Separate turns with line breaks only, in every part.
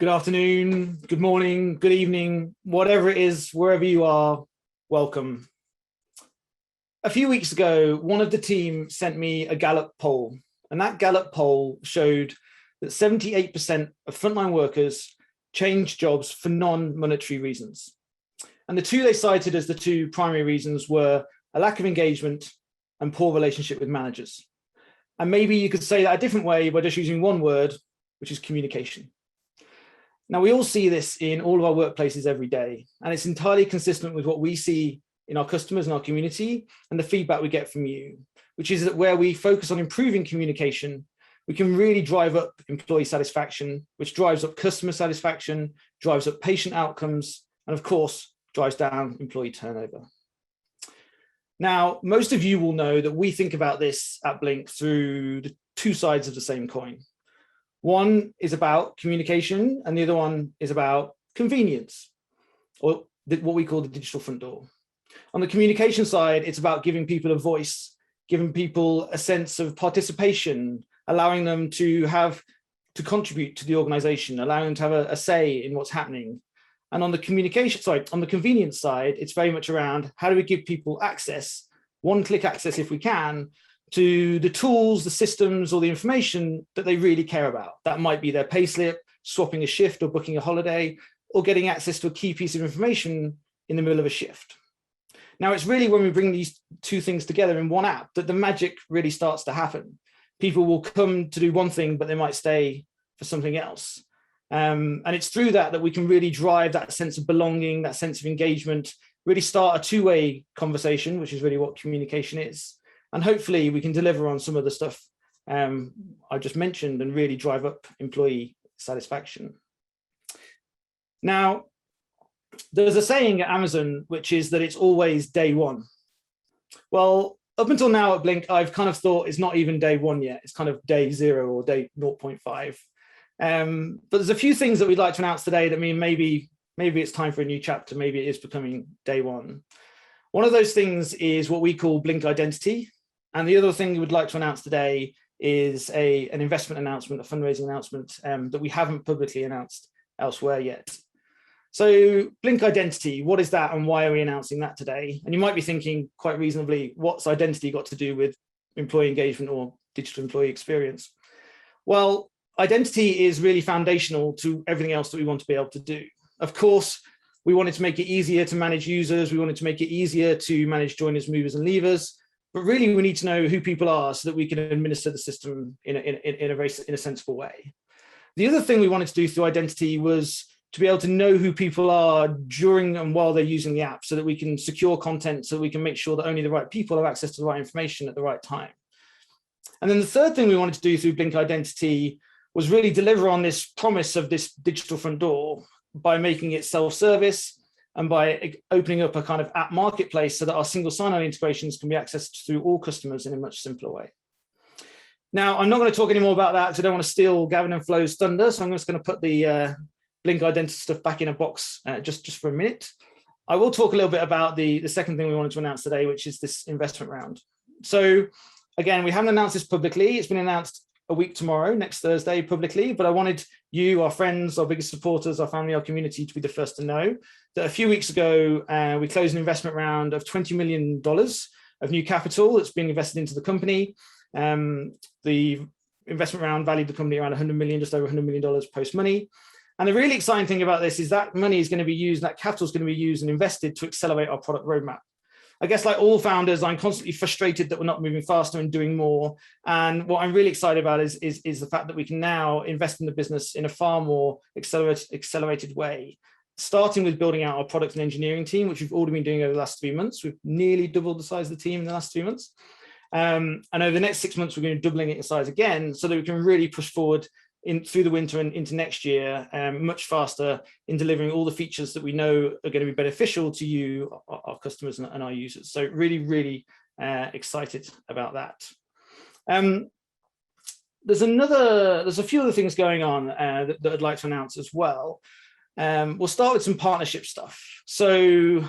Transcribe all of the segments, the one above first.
Good afternoon, good morning, good evening, whatever it is, wherever you are, welcome. A few weeks ago, one of the team sent me a Gallup poll, and that Gallup poll showed that 78% of frontline workers changed jobs for non-monetary reasons. And the two they cited as the two primary reasons were a lack of engagement and poor relationship with managers. And maybe you could say that a different way by just using one word, which is communication. Now, we all see this in all of our workplaces every day, and it's entirely consistent with what we see in our customers and our community and the feedback we get from you, which is that where we focus on improving communication, we can really drive up employee satisfaction, which drives up customer satisfaction, drives up patient outcomes, and of course, drives down employee turnover. Now, most of you will know that we think about this at Blink through the two sides of the same coin. One is about communication, and the other one is about convenience, or what we call the digital front door. On the communication side, it's about giving people a voice, giving people a sense of participation, allowing them to contribute to the organization, allowing them to have a say in what's happening. And on the convenience side, it's very much around how do we give people access, one-click access if we can, to the tools, the systems, or the information that they really care about. That might be their payslip, swapping a shift or booking a holiday, or getting access to a key piece of information in the middle of a shift. Now, it's really when we bring these two things together in one app that the magic really starts to happen. People will come to do one thing, but they might stay for something else. And it's through that we can really drive that sense of belonging, that sense of engagement, really start a two-way conversation, which is really what communication is. And hopefully we can deliver on some of the stuff I just mentioned and really drive up employee satisfaction. Now, there's a saying at Amazon, which is that it's always day one. Well, up until now at Blink, I've kind of thought it's not even day one yet. It's kind of day 0 or day 0.5. But there's a few things that we'd like to announce today that mean maybe it's time for a new chapter. Maybe it is becoming day one. One of those things is what we call Blink Identity. And the other thing we would like to announce today is an investment announcement, a fundraising announcement that we haven't publicly announced elsewhere yet. So Blink Identity, what is that and why are we announcing that today? And you might be thinking quite reasonably, what's identity got to do with employee engagement or digital employee experience? Well, identity is really foundational to everything else that we want to be able to do. Of course, we wanted to make it easier to manage users. We wanted to make it easier to manage joiners, movers, and leavers. But really, we need to know who people are so that we can administer the system in a sensible way. The other thing we wanted to do through identity was to be able to know who people are during and while they're using the app so that we can secure content, so we can make sure that only the right people have access to the right information at the right time. And then the third thing we wanted to do through Blink Identity was really deliver on this promise of this digital front door by making it self-service and by opening up a kind of app marketplace so that our single sign-on integrations can be accessed through all customers in a much simpler way. Now, I'm not going to talk any more about that because I don't want to steal Gavin and Flo's thunder, so I'm just going to put the Blink Identity stuff back in a box just for a minute. I will talk a little bit about the second thing we wanted to announce today, which is this investment round. So again, we haven't announced this publicly. It's been announced a week tomorrow, next Thursday, publicly, but I wanted you, our friends, our biggest supporters, our family, our community to be the first to know that a few weeks ago, we closed an investment round of $20 million of new capital that's being invested into the company. The investment round valued the company around 100 million, just over $100 million post money. And the really exciting thing about this is that money is going to be used, that capital is going to be used and invested to accelerate our product roadmap. I guess like all founders, I'm constantly frustrated that we're not moving faster and doing more. And what I'm really excited about is the fact that we can now invest in the business in a far more accelerated way, starting with building out our product and engineering team, which we've already been doing over the last 3 months. We've nearly doubled the size of the team in the last 3 months. And over the next 6 months, we're going to be doubling it in size again so that we can really push forward through the winter and into next year, much faster in delivering all the features that we know are going to be beneficial to you, our customers and our users. So really, really excited about that. There's a few other things going on that I'd like to announce as well. We'll start with some partnership stuff. So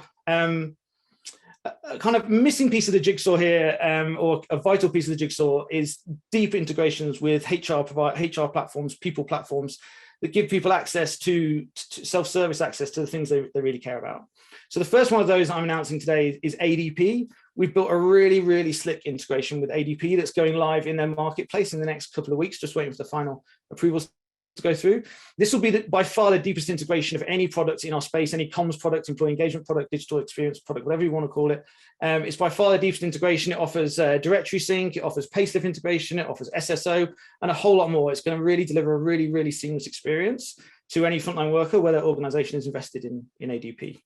a kind of missing piece of the jigsaw here, or a vital piece of the jigsaw, is deep integrations with HR platforms, people platforms that give people access to self-service access to the things they really care about. So the first one of those I'm announcing today is ADP. We've built a really, really slick integration with ADP that's going live in their marketplace in the next couple of weeks, just waiting for the final approvals to go through. This will be by far the deepest integration of any product in our space, any comms product, employee engagement product, digital experience product, whatever you want to call it. It's by far the deepest integration. It offers directory sync, it offers payslip integration, it offers SSO, and a whole lot more. It's going to really deliver a really, really seamless experience to any frontline worker where their organization is invested in ADP.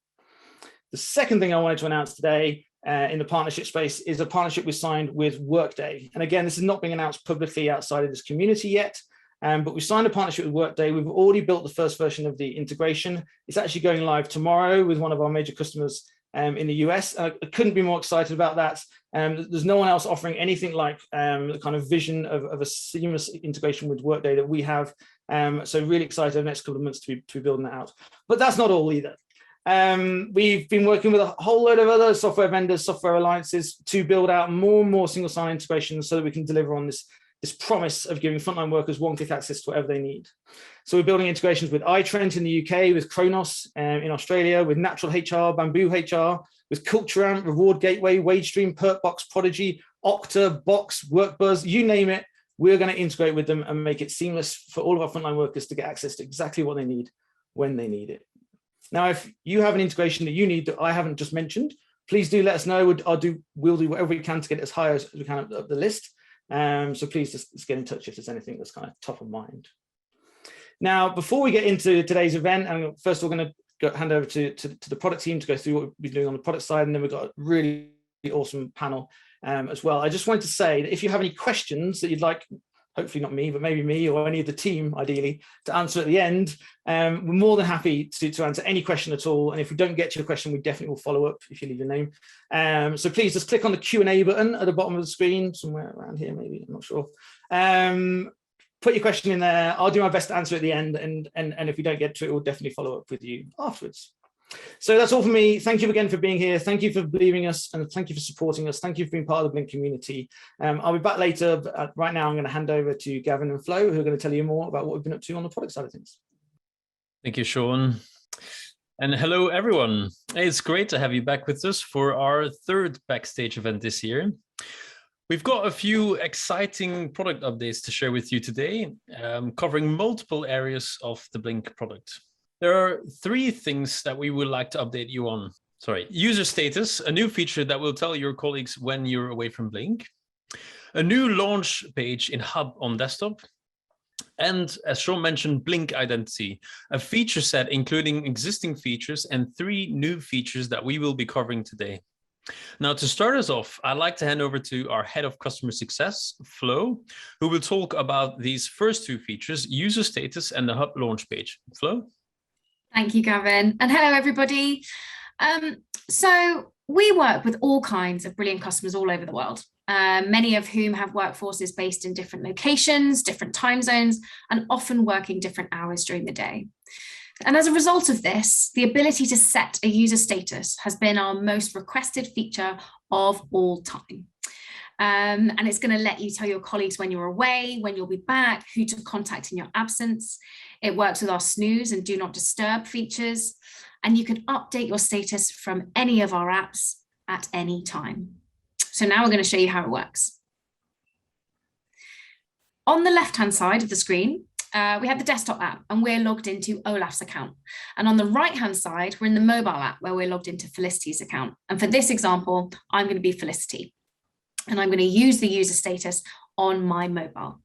The second thing I wanted to announce today in the partnership space is a partnership we signed with Workday. And again, this is not being announced publicly outside of this community yet, but we signed a partnership with Workday. We've already built the first version of the integration. It's actually going live tomorrow with one of our major customers in the US. I couldn't be more excited about that. There's no one else offering anything like the kind of vision of a seamless integration with Workday that we have. So really excited the next couple of months to be building that out. But that's not all either. We've been working with a whole load of other software vendors, software alliances to build out more and more single sign-on integrations so that we can deliver on this promise of giving frontline workers one-click access to whatever they need. So we're building integrations with iTrent in the UK, with Kronos in Australia, with Natural HR, Bamboo HR, with CultureAmp, Reward Gateway, WageStream, Perkbox, Prodigy, Okta, Box, WorkBuzz, you name it. We're going to integrate with them and make it seamless for all of our frontline workers to get access to exactly what they need when they need it. Now, if you have an integration that you need that I haven't just mentioned, please do let us know. We'll do whatever we can to get it as high as we can up the list. So please just get in touch if there's anything that's kind of top of mind. Now, before we get into today's event, I'm first of all going to hand over to the product team to go through what we've been doing on the product side, and then we've got a really awesome panel as well. I just wanted to say that if you have any questions that you'd like, hopefully not me, but maybe me or any of the team, ideally, to answer at the end, we're more than happy to answer any question at all. And if we don't get to your question, we definitely will follow up if you leave your name. So please just click on the Q&A button at the bottom of the screen, somewhere around here, maybe, I'm not sure. Put your question in there. I'll do my best to answer at the end. And if we don't get to it, we'll definitely follow up with you afterwards. So that's all for me. Thank you again for being here. Thank you for believing us, and thank you for supporting us. Thank you for being part of the Blink community. I'll be back later, but right now I'm going to hand over to Gavin and Flo, who are going to tell you more about what we've been up to on the product side of things.
Thank you, Sean. And hello, everyone. It's great to have you back with us for our third Backstage event this year. We've got a few exciting product updates to share with you today, covering multiple areas of the Blink product. There are three things that we would like to update you on. User status, a new feature that will tell your colleagues when you're away from Blink. A new launch page in Hub on desktop. And as Sean mentioned, Blink Identity, a feature set including existing features and 3 new features that we will be covering today. Now, to start us off, I'd like to hand over to our head of customer success, Flo, who will talk about these first 2 features, user status and the Hub launch page. Flo?
Thank you, Gavin. And hello, everybody. So we work with all kinds of brilliant customers all over the world, many of whom have workforces based in different locations, different time zones, and often working different hours during the day. And as a result of this, the ability to set a user status has been our most requested feature of all time. And it's going to let you tell your colleagues when you're away, when you'll be back, who to contact in your absence. It works with our snooze and do not disturb features, and you can update your status from any of our apps at any time. So now we're going to show you how it works. On the left-hand side of the screen, we have the desktop app and we're logged into Olaf's account. And on the right-hand side, we're in the mobile app where we're logged into Felicity's account. And for this example, I'm going to be Felicity. And I'm going to use the user status on my mobile.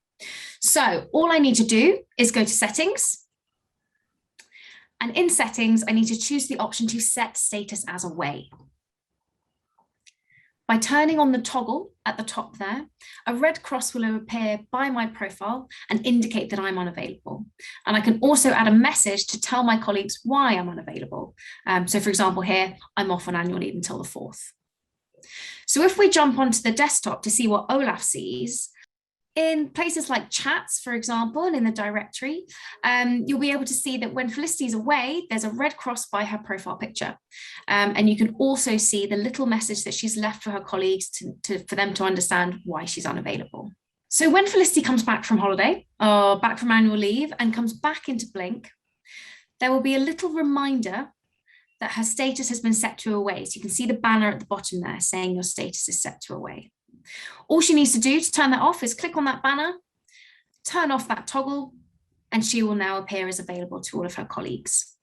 So all I need to do is go to settings. And in settings, I need to choose the option to set status as away. By turning on the toggle at the top there, a red cross will appear by my profile and indicate that I'm unavailable. And I can also add a message to tell my colleagues why I'm unavailable. So for example, here, I'm off on annual leave until the 4th. So if we jump onto the desktop to see what Olaf sees, in places like chats, for example, and in the directory, you'll be able to see that when Felicity's away, there's a red cross by her profile picture. And you can also see the little message that she's left for her colleagues for them to understand why she's unavailable. So when Felicity comes back from holiday or back from annual leave and comes back into Blink, there will be a little reminder that her status has been set to away. So you can see the banner at the bottom there saying your status is set to away. All she needs to do to turn that off is click on that banner, turn off that toggle, and she will now appear as available to all of her colleagues.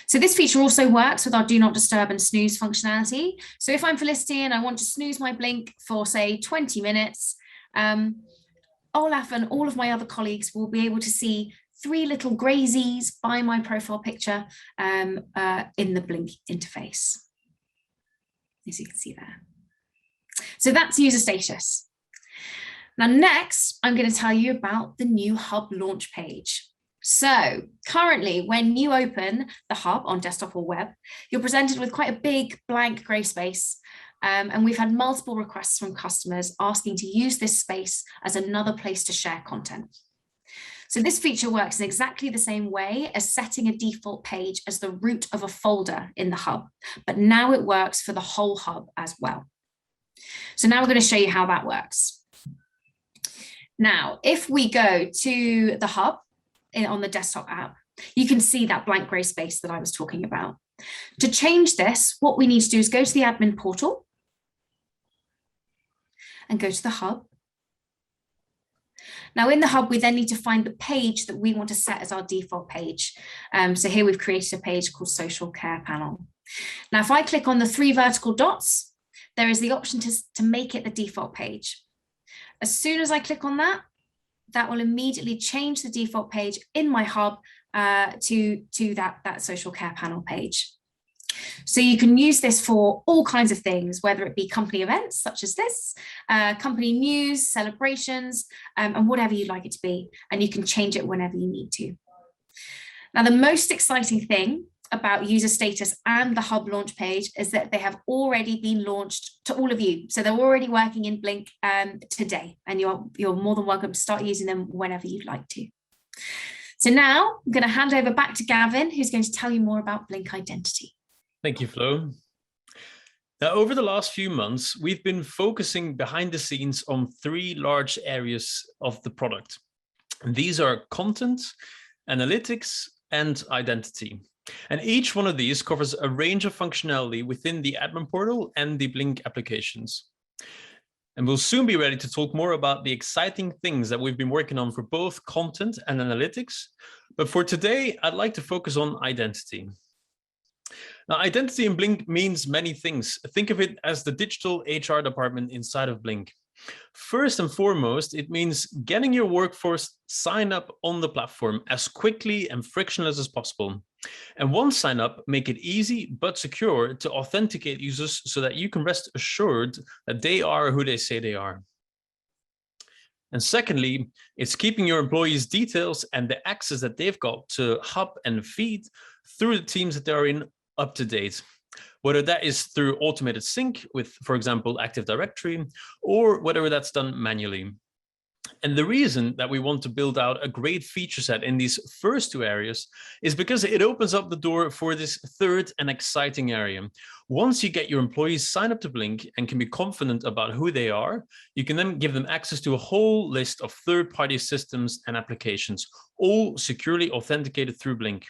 So this feature also works with our do not disturb and snooze functionality. So if I'm Felicity and I want to snooze my Blink for say 20 minutes, Olaf and all of my other colleagues will be able to see 3 little grey Z's by my profile picture in the Blink interface, as you can see there. So that's user status. Now next, I'm going to tell you about the new Hub launch page. So currently, when you open the Hub on desktop or web, you're presented with quite a big blank grey space. And we've had multiple requests from customers asking to use this space as another place to share content. So this feature works in exactly the same way as setting a default page as the root of a folder in the Hub, but now it works for the whole Hub as well. So now we're going to show you how that works. Now, if we go to the Hub on the desktop app, you can see that blank grey space that I was talking about. To change this, what we need to do is go to the admin portal and go to the Hub. Now in the Hub, we then need to find the page that we want to set as our default page. So here we've created a page called Social Care Panel. Now, if I click on the 3 vertical dots, there is the option to make it the default page. As soon as I click on that, that will immediately change the default page in my Hub to that Social Care Panel page. So you can use this for all kinds of things, whether it be company events such as this, company news, celebrations, and whatever you'd like it to be. And you can change it whenever you need to. Now, the most exciting thing about user status and the Hub launch page is that they have already been launched to all of you. So they're already working in Blink today, and you're more than welcome to start using them whenever you'd like to. So now I'm going to hand over back to Gavin, who's going to tell you more about Blink Identity.
Thank you, Flo. Now, over the last few months, we've been focusing behind the scenes on 3 large areas of the product. And these are content, analytics, and identity. And each one of these covers a range of functionality within the admin portal and the Blink applications. And we'll soon be ready to talk more about the exciting things that we've been working on for both content and analytics. But for today, I'd like to focus on identity. Now, identity in Blink means many things. Think of it as the digital HR department inside of Blink. First and foremost, it means getting your workforce signed up on the platform as quickly and frictionless as possible. And once signed up, make it easy but secure to authenticate users so that you can rest assured that they are who they say they are. And secondly, it's keeping your employees' details and the access that they've got to Hub and Feed through the teams that they're in up to date, whether that is through automated sync with, for example, Active Directory, or whether that's done manually. And the reason that we want to build out a great feature set in these first 2 areas is because it opens up the door for this third and exciting area. Once you get your employees signed up to Blink and can be confident about who they are, you can then give them access to a whole list of third-party systems and applications, all securely authenticated through Blink.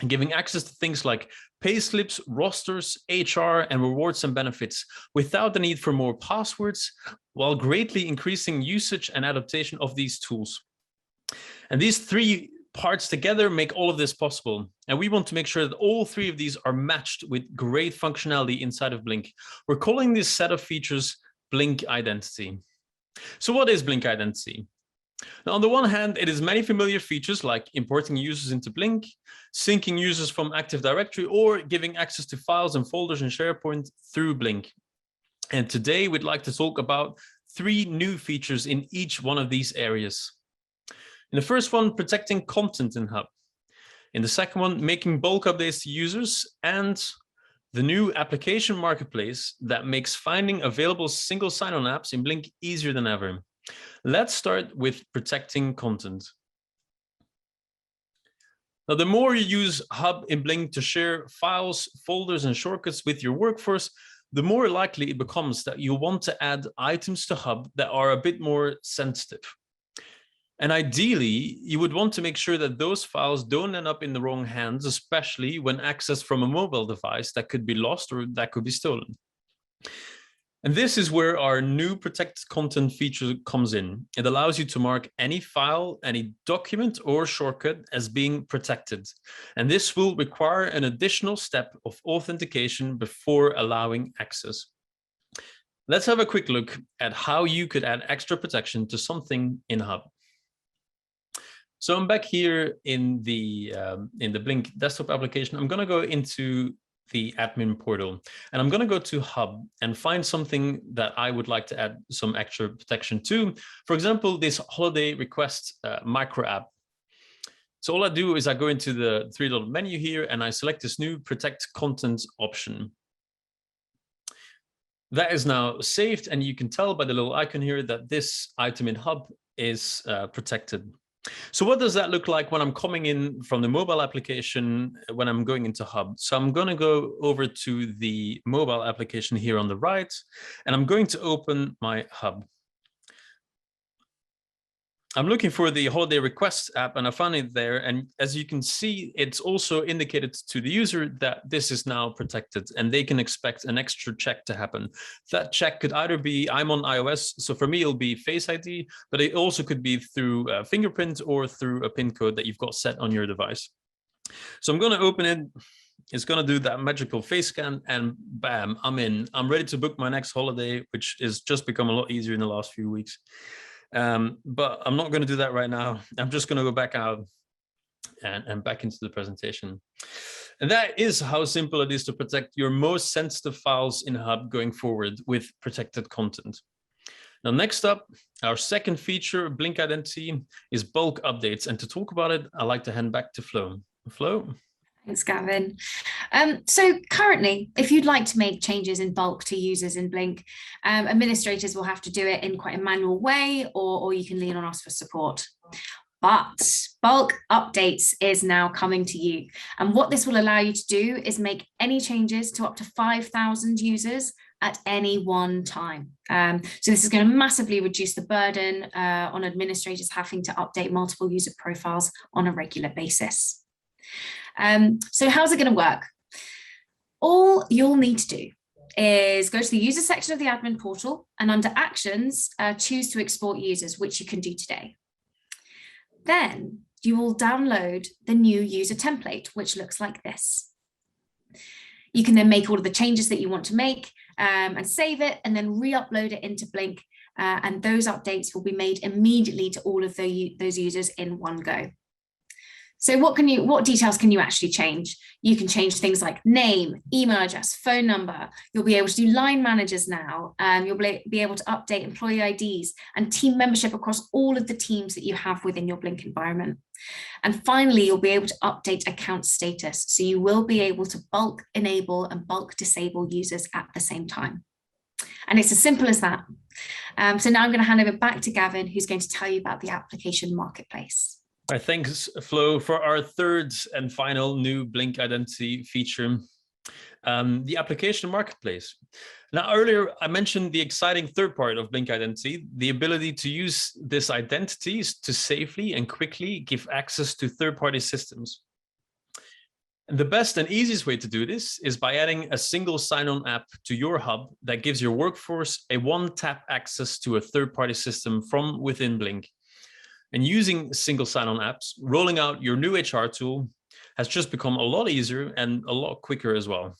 And giving access to things like payslips, rosters, HR, and rewards and benefits without the need for more passwords, while greatly increasing usage and adaptation of these tools. And these 3 parts together make all of this possible. And we want to make sure that all 3 of these are matched with great functionality inside of Blink. We're calling this set of features Blink Identity. So what is Blink Identity? Now, on the one hand, it is many familiar features like importing users into Blink, syncing users from Active Directory, or giving access to files and folders in SharePoint through Blink. And today we'd like to talk about 3 new features in each one of these areas. In the first one, protecting content in Hub. In the second one, making bulk updates to users, and the new application marketplace that makes finding available single sign-on apps in Blink easier than ever. Let's start with protecting content. Now, the more you use Hub in Blink to share files, folders, and shortcuts with your workforce, the more likely it becomes that you'll want to add items to Hub that are a bit more sensitive. And ideally, you would want to make sure that those files don't end up in the wrong hands, especially when accessed from a mobile device that could be lost or that could be stolen. And this is where our new protected content feature comes in. It allows you to mark any file, any document or shortcut as being protected. And this will require an additional step of authentication before allowing access. Let's have a quick look at how you could add extra protection to something in Hub. So I'm back here in the Blink desktop application. I'm going to go into the admin portal, and I'm going to go to Hub and find something that I would like to add some extra protection to. For example, this holiday request micro app. So all I do is I go into the three-dot menu here and I select this new protect content option. That is now saved, and you can tell by the little icon here that this item in Hub is protected. So what does that look like when I'm coming in from the mobile application, when I'm going into Hub? So I'm going to go over to the mobile application here on the right, and I'm going to open my Hub. I'm looking for the holiday request app, and I found it there. And as you can see, it's also indicated to the user that this is now protected and they can expect an extra check to happen. That check could either be, I'm on iOS, so for me, it'll be Face ID, but it also could be through a fingerprint or through a PIN code that you've got set on your device. So I'm going to open it. It's going to do that magical face scan, and bam, I'm in. I'm ready to book my next holiday, which has just become a lot easier in the last few weeks. But I'm not going to do that right now. I'm just going to go back out and back into the presentation. And that is how simple it is to protect your most sensitive files in Hub going forward with protected content. Now, next up, our second feature, Blink Identity, is bulk updates. And to talk about it, I'd like to hand back to Flo. Flo?
Thanks, Gavin. So currently, if you'd like to make changes in bulk to users in Blink, administrators will have to do it in quite a manual way, or you can lean on us for support. But bulk updates is now coming to you. And what this will allow you to do is make any changes to up to 5,000 users at any one time. So this is going to massively reduce the burden on administrators having to update multiple user profiles on a regular basis. So how's it going to work? All you'll need to do is go to the user section of the admin portal, and under actions, choose to export users, which you can do today. Then you will download the new user template, which looks like this. You can then make all of the changes that you want to make and save it, and then re-upload it into Blink. And those updates will be made immediately to all of those users in one go. So what details can you actually change? You can change things like name, email address, phone number. You'll be able to do line managers now. You'll be able to update employee IDs and team membership across all of the teams that you have within your Blink environment. And finally, you'll be able to update account status. So you will be able to bulk enable and bulk disable users at the same time. And it's as simple as that. So now I'm going to hand over back to Gavin, who's going to tell you about the application marketplace.
All right, thanks, Flo, for our third and final new Blink Identity feature, the application marketplace. Now, earlier, I mentioned the exciting third part of Blink Identity, the ability to use this identity to safely and quickly give access to third-party systems. And the best and easiest way to do this is by adding a single sign-on app to your Hub that gives your workforce a one-tap access to a third-party system from within Blink. And using single sign-on apps, rolling out your new HR tool has just become a lot easier and a lot quicker as well.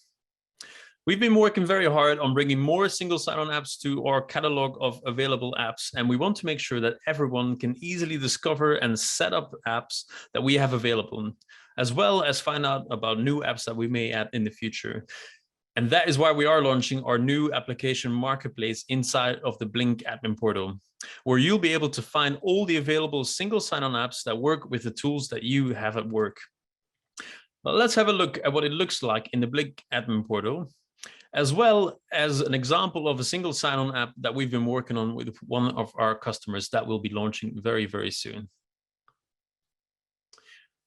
We've been working very hard on bringing more single sign-on apps to our catalog of available apps, and we want to make sure that everyone can easily discover and set up apps that we have available, as well as find out about new apps that we may add in the future. And that is why we are launching our new application marketplace inside of the Blink admin portal, where you'll be able to find all the available single sign-on apps that work with the tools that you have at work. Well, let's have a look at what it looks like in the Blink admin portal, as well as an example of a single sign-on app that we've been working on with one of our customers that will be launching very, very soon.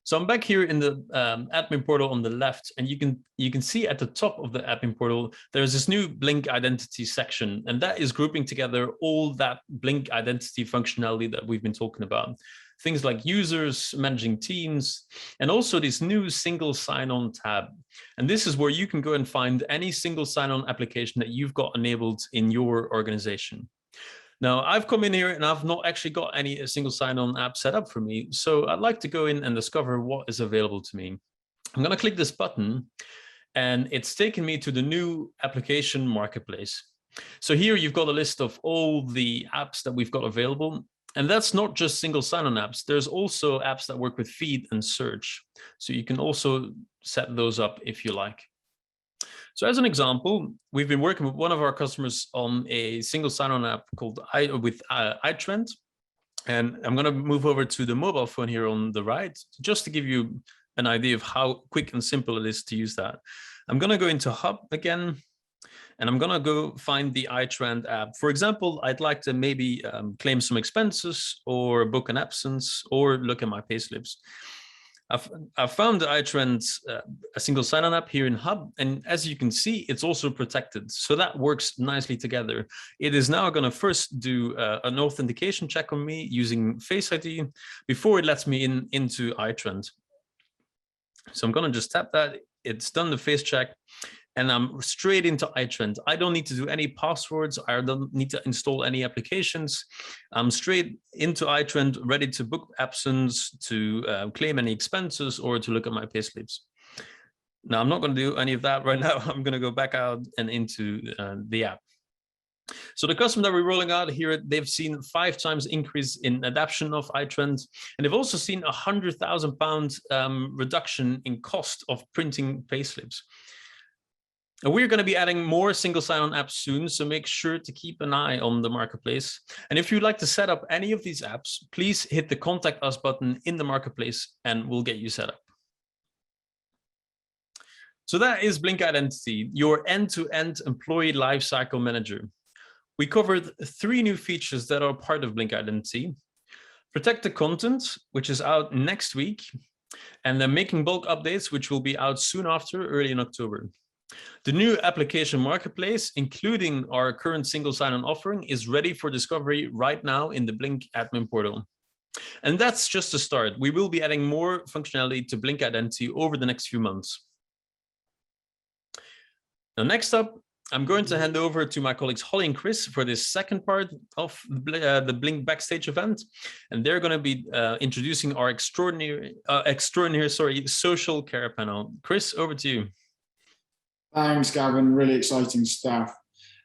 So I'm back here in the admin portal on the left, and you can see at the top of the admin portal, there's this new Blink identity section, and that is grouping together all that Blink identity functionality that we've been talking about. Things like users, managing teams, and also this new single sign-on tab. And this is where you can go and find any single sign-on application that you've got enabled in your organization. Now, I've come in here and I've not actually got any single sign-on app set up for me. So I'd like to go in and discover what is available to me. I'm going to click this button and it's taken me to the new application marketplace. So here you've got a list of all the apps that we've got available. And that's not just single sign-on apps. There's also apps that work with feed and search. So you can also set those up if you like. So as an example, we've been working with one of our customers on a single sign-on app called iTrend. And I'm going to move over to the mobile phone here on the right, just to give you an idea of how quick and simple it is to use that. I'm going to go into Hub again, and I'm going to go find the iTrend app. For example, I'd like to maybe claim some expenses or book an absence or look at my payslips. I've found the iTrend a single sign-on app here in Hub, and as you can see, it's also protected. So that works nicely together. It is now going to first do an authentication check on me using Face ID before it lets me into iTrend. So I'm going to just tap that. It's done the face check, and I'm straight into iTrend. I don't need to do any passwords. I don't need to install any applications. I'm straight into iTrend, ready to book absence, to claim any expenses, or to look at my payslips. Now, I'm not going to do any of that right now. I'm going to go back out and into the app. So the customer that we're rolling out here, they've seen 5 times increase in adoption of iTrend, and they've also seen £100,000 reduction in cost of printing payslips. We're going to be adding more single sign-on apps soon, so make sure to keep an eye on the marketplace. And if you'd like to set up any of these apps, please hit the Contact Us button in the marketplace and we'll get you set up. So that is Blink Identity, your end-to-end employee lifecycle manager. We covered 3 new features that are part of Blink Identity. Protect the content, which is out next week, and then making bulk updates, which will be out soon after, early in October. The new application marketplace, including our current single sign-on offering, is ready for discovery right now in the Blink admin portal. And that's just the start. We will be adding more functionality to Blink Identity over the next few months. Now, next up, I'm going to hand over to my colleagues Holly and Chris for this second part of the Blink Backstage event. And they're going to be introducing our extraordinary social care panel. Chris, over to you.
Thanks, Gavin. Really exciting stuff.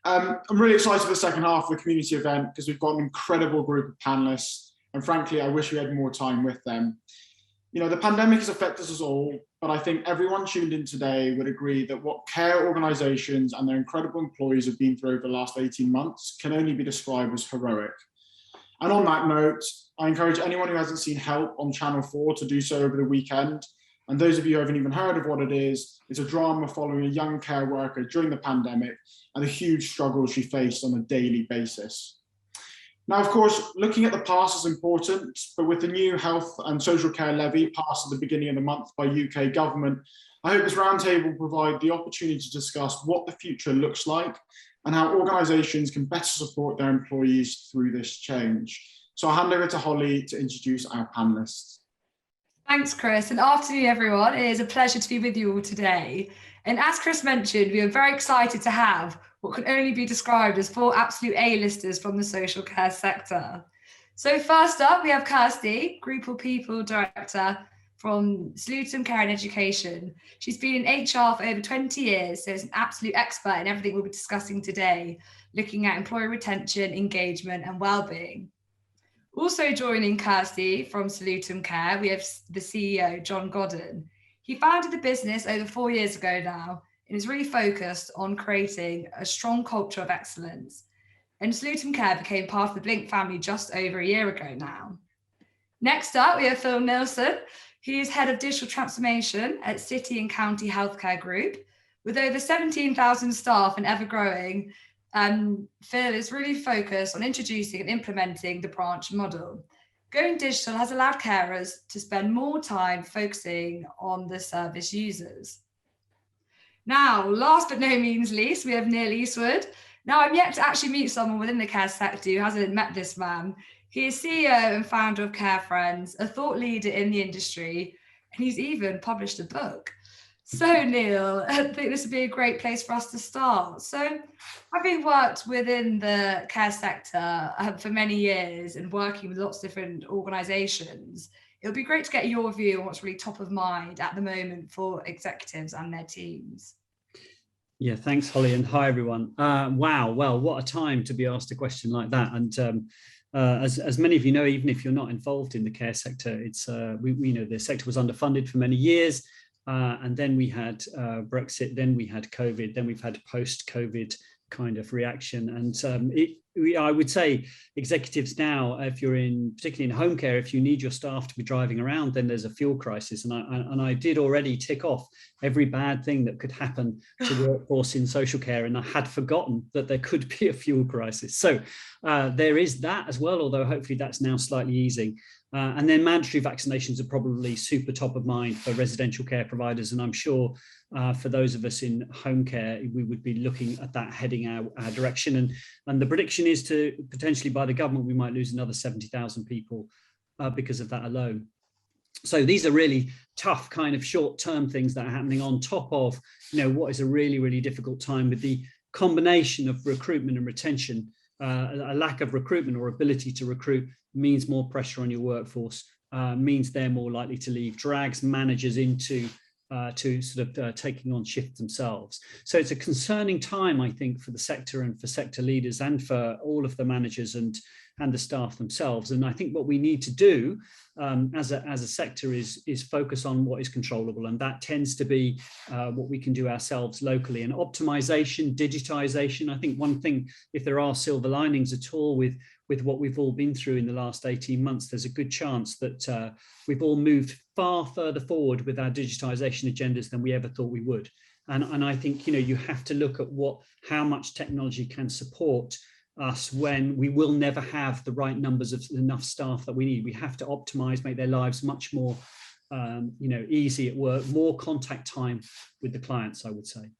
I'm really excited for the second half of the community event because we've got an incredible group of panelists. And frankly, I wish we had more time with them. You know, the pandemic has affected us all, but I think everyone tuned in today would agree that what care organisations and their incredible employees have been through over the last 18 months can only be described as heroic. And on that note, I encourage anyone who hasn't seen Help on Channel 4 to do so over the weekend. And those of you who haven't even heard of what it is, it's a drama following a young care worker during the pandemic and the huge struggles she faced on a daily basis. Now, of course, looking at the past is important, but with the new health and social care levy passed at the beginning of the month by UK government, I hope this roundtable will provide the opportunity to discuss what the future looks like and how organisations can better support their employees through this change. So I'll hand over to Holly to introduce our panellists.
Thanks, Chris, and afternoon, everyone. It is a pleasure to be with you all today. And as Chris mentioned, we are very excited to have what can only be described as 4 absolute A-listers from the social care sector. So first up, we have Kirsty, Group of People Director from Salutum Care and Education. She's been in HR for over 20 years, so is an absolute expert in everything we'll be discussing today, looking at employee retention, engagement, and well-being. Also joining Kirsty from Salutum Care, we have the CEO, John Godden. He founded the business over 4 years ago now and is really focused on creating a strong culture of excellence. And Salutum Care became part of the Blink family just over a year ago now. Next up, we have Phil Nilsson. He is Head of Digital Transformation at City and County Healthcare Group. With over 17,000 staff and ever growing, Phil is really focused on introducing and implementing the branch model. going digital has allowed carers to spend more time focusing on the service users. Now, last but no means least, we have Neil Eastwood. Now, I'm yet to actually meet someone within the care sector who hasn't met this man. He is CEO and founder of Care Friends, a thought leader in the industry, and he's even published a book. So, Neil, I think this would be a great place for us to start. So, having worked within the care sector for many years and working with lots of different organisations, it would be great to get your view on what's really top of mind at the moment for executives and their teams.
Yeah, thanks, Holly, and hi, everyone. Wow, well, what a time to be asked a question like that. And as many of you know, even if you're not involved in the care sector, it's we know the sector was underfunded for many years. And then we had Brexit, then we had COVID, then we've had post-COVID kind of reaction. And I would say executives now, if you're particularly in home care, if you need your staff to be driving around, then there's a fuel crisis. And I did already tick off every bad thing that could happen to the workforce in social care. And I had forgotten that there could be a fuel crisis. So there is that as well, although hopefully that's now slightly easing. And then mandatory vaccinations are probably super top of mind for residential care providers. And I'm sure for those of us in home care, we would be looking at that heading our direction. And the prediction is to potentially by the government, we might lose another 70,000 people because of that alone. So these are really tough kind of short-term things that are happening on top of, what is a really, really difficult time with the combination of recruitment and retention. A lack of recruitment or ability to recruit means more pressure on your workforce, means they're more likely to leave, drags managers into taking on shifts themselves. So it's a concerning time, I think, for the sector and for sector leaders and for all of the managers and the staff themselves. And I think what we need to do as a sector is focus on what is controllable, and that tends to be what we can do ourselves locally. And optimization, digitization, I think one thing, if there are silver linings at all with what we've all been through in the last 18 months, there's a good chance that we've all moved far further forward with our digitization agendas than we ever thought we would. And I think, you have to look at how much technology can support us when we will never have the right numbers of enough staff that we need. We have to optimize, make their lives much more, easy at work, more contact time with the clients, I would say.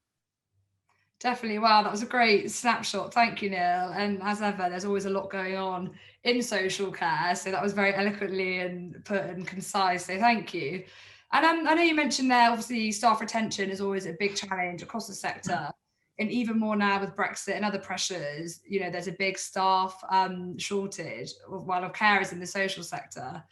Definitely. Wow, that was a great snapshot. Thank you, Neil. And as ever, there's always a lot going on in social care. So that was very eloquently and put and concise. So thank you. And I know you mentioned there, obviously, staff retention is always a big challenge across the sector. And even more now with Brexit and other pressures, there's a big staff shortage of carers in the social sector.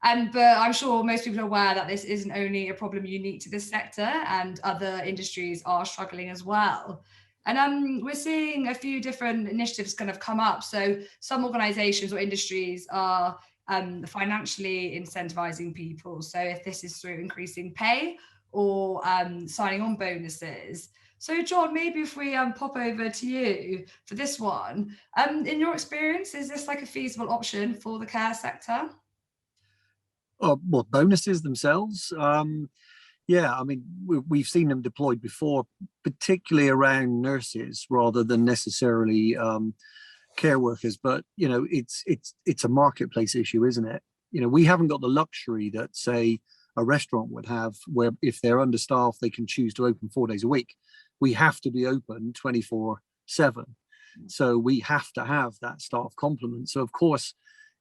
But I'm sure most people are aware that this isn't only a problem unique to this sector, and other industries are struggling as well. And we're seeing a few different initiatives kind of come up. So some organisations or industries are financially incentivizing people. So if this is through increasing pay or signing on bonuses. So John, maybe if we pop over to you for this one, in your experience, is this like a feasible option for the care sector?
Well, bonuses themselves, yeah, I mean, we've seen them deployed before, particularly around nurses rather than necessarily care workers. But it's a marketplace issue, isn't it? We haven't got the luxury that, say, a restaurant would have, where if they're understaffed, they can choose to open 4 days a week. We have to be open 24/7. So we have to have that staff complement. So of course,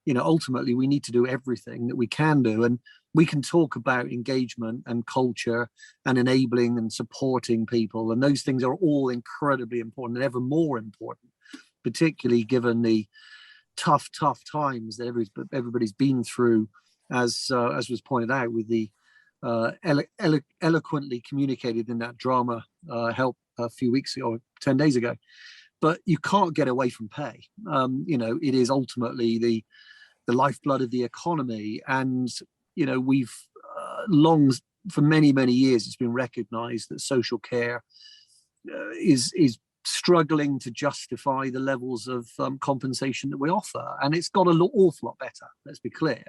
ultimately we need to do everything that we can do. And we can talk about engagement and culture and enabling and supporting people. And those things are all incredibly important and ever more important, particularly given the tough times that everybody's been through, as was pointed out with the eloquently communicated in that drama help a few weeks ago, or 10 days ago. But you can't get away from pay. It is ultimately the lifeblood of the economy. And, we've long, for many, many years, it's been recognized that social care is struggling to justify the levels of compensation that we offer. And it's got an awful lot better, let's be clear.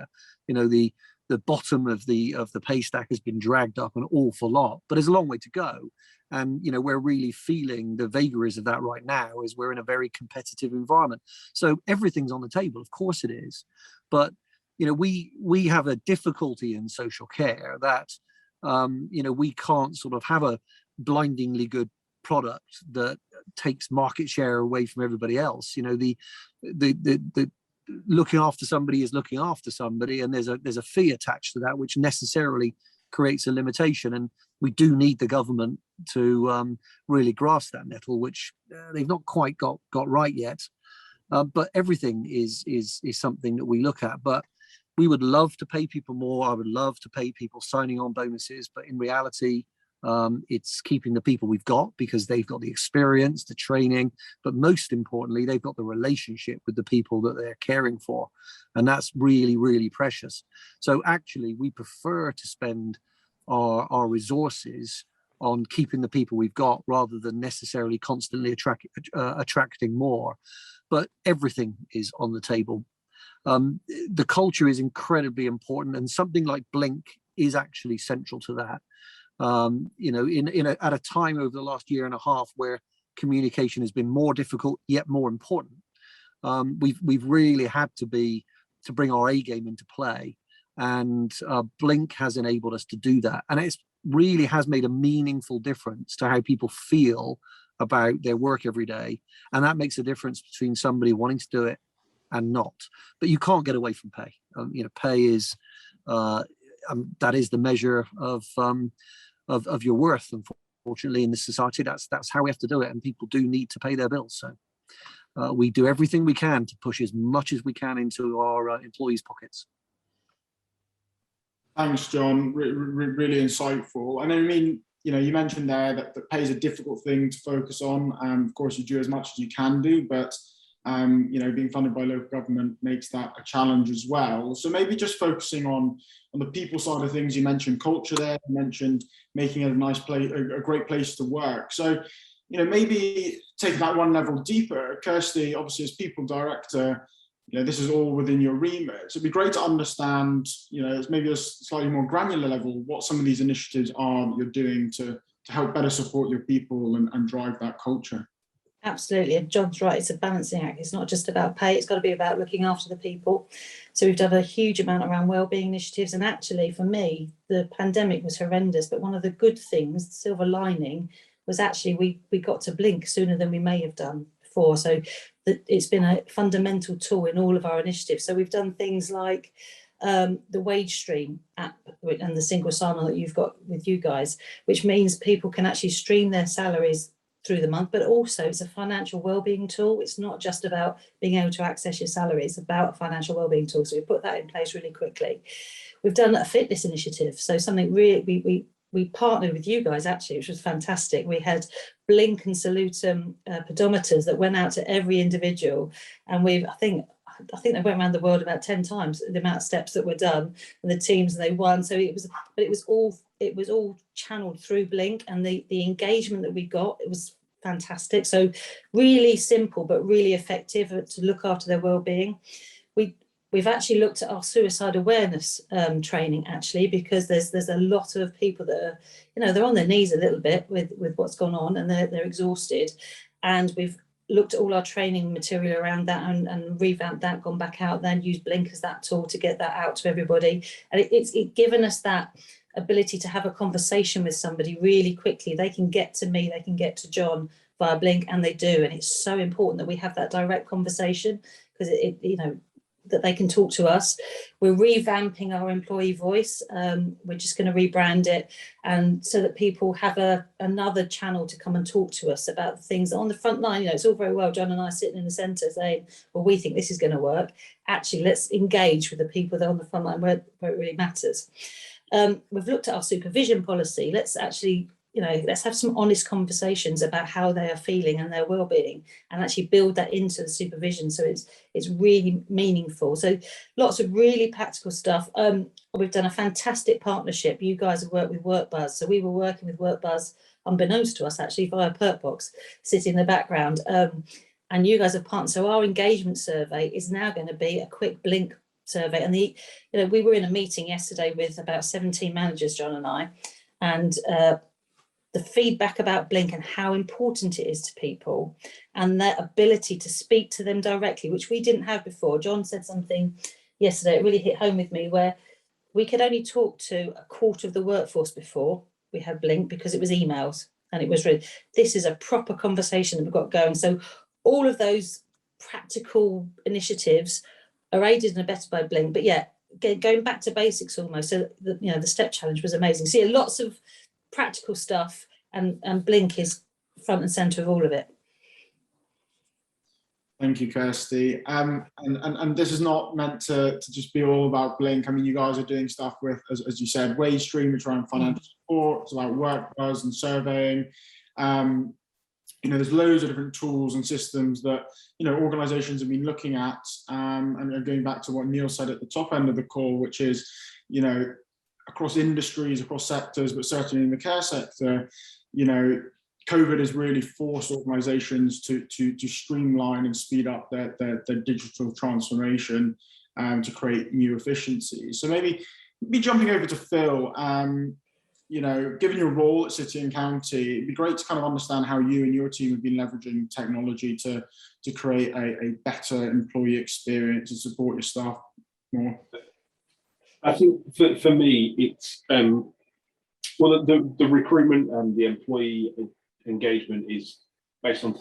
The bottom of the pay stack has been dragged up an awful lot, but there's a long way to go. And we're really feeling the vagaries of that right now, as we're in a very competitive environment. So everything's on the table, of course it is. But we have a difficulty in social care that we can't sort of have a blindingly good product that takes market share away from everybody else. The looking after somebody is looking after somebody, and there's a fee attached to that, which necessarily creates a limitation. And we do need the government to really grasp that nettle, which they've not quite got right yet. But everything is something that we look at. But we would love to pay people more. I would love to pay people signing on bonuses, but in reality, it's keeping the people we've got, because they've got the experience, the training, but most importantly, they've got the relationship with the people that they're caring for. And that's really, really precious. So actually, we prefer to spend our resources on keeping the people we've got rather than necessarily constantly attracting more. But everything is on the table. The culture is incredibly important, and something like Blink is actually central to that. At a time over the last year and a half where communication has been more difficult yet more important, we've really had to bring our A game into play, and Blink has enabled us to do that, and it really has made a meaningful difference to how people feel about their work every day, and that makes a difference between somebody wanting to do it and not. But you can't get away from pay. Pay is that is the measure of your worth. Unfortunately, in this society, that's how we have to do it, and people do need to pay their bills. So we do everything we can to push as much as we can into our employees' pockets.
Thanks, John. Really insightful. And I mean, you mentioned there that pay is a difficult thing to focus on. Of course, you do as much as you can do, but being funded by local government makes that a challenge as well. So maybe just focusing on the people side of things. You mentioned culture there. You mentioned making it a nice place, a great place to work. So, maybe taking that one level deeper, Kirsty, obviously as people director, this is all within your remit. So it'd be great to understand, maybe a slightly more granular level, what some of these initiatives are that you're doing to help better support your people and drive that culture.
Absolutely, and John's right, it's a balancing act. It's not just about pay, it's got to be about looking after the people. So we've done a huge amount around wellbeing initiatives, and actually for me, the pandemic was horrendous, but one of the good things, the silver lining, was actually we got to Blink sooner than we may have done before. So it's been a fundamental tool in all of our initiatives. So we've done things like the wage stream app and the single sign-on that you've got with you guys, which means people can actually stream their salaries through the month, but also it's a financial wellbeing tool. It's not just about being able to access your salary, it's about a financial wellbeing tool. So we put that in place really quickly. We've done a fitness initiative, so something really we partnered with you guys actually, which was fantastic. We had Blink and Salutum pedometers that went out to every individual, and I think they went around the world about 10 times the amount of steps that were done, and the teams they won. So it was all channeled through Blink, and the engagement that we got, it was fantastic. So really simple but really effective to look after their well-being. We've actually looked at our suicide awareness training, actually, because there's a lot of people that are, they're on their knees a little bit with what's gone on, and they're exhausted, and we've looked at all our training material around that and revamped that, gone back out, then used Blink as that tool to get that out to everybody. And it's given us that ability to have a conversation with somebody really quickly. They can get to me, they can get to John via Blink, and they do. And it's so important that we have that direct conversation, because that they can talk to us. We're revamping our employee voice. We're just going to rebrand it, and so that people have another channel to come and talk to us about the things on the front line. It's all very well John and I sitting in the centre saying, well, we think this is going to work. Actually, let's engage with the people that are on the front line where it really matters. We've looked at our supervision policy. Let's actually, let's have some honest conversations about how they are feeling and their well-being, and actually build that into the supervision so it's really meaningful. So lots of really practical stuff. We've done a fantastic partnership. You guys have worked with WorkBuzz, so we were working with WorkBuzz unbeknownst to us actually via Perkbox, sitting in the background, and you guys have partnered. So our engagement survey is now going to be a quick Blink survey, and we were in a meeting yesterday with about 17 managers, John and I, and the feedback about Blink and how important it is to people, and their ability to speak to them directly, which we didn't have before. John said something yesterday. It really hit home with me, where we could only talk to a quarter of the workforce before we had Blink, because it was emails, and it was really, this is a proper conversation that we've got going. So all of those practical initiatives are aided and abetted by Blink. But yeah, going back to basics almost. So the step challenge was amazing. So yeah, lots of practical stuff, and Blink is front and centre of all of it.
Thank you, Kirsty. And this is not meant to just be all about Blink. I mean, you guys are doing stuff with, as you said, WageStream, which are on financial support. It's about work buzz and surveying. There's loads of different tools and systems that, organizations have been looking at. And going back to what Neil said at the top end of the call, which is, across industries, across sectors, but certainly in the care sector, COVID has really forced organizations to streamline and speed up their digital transformation to create new efficiencies. So maybe jumping over to Phil, given your role at City and County, it'd be great to kind of understand how you and your team have been leveraging technology to create a better employee experience and support your staff more.
I think for me, it's the recruitment and the employee engagement is based on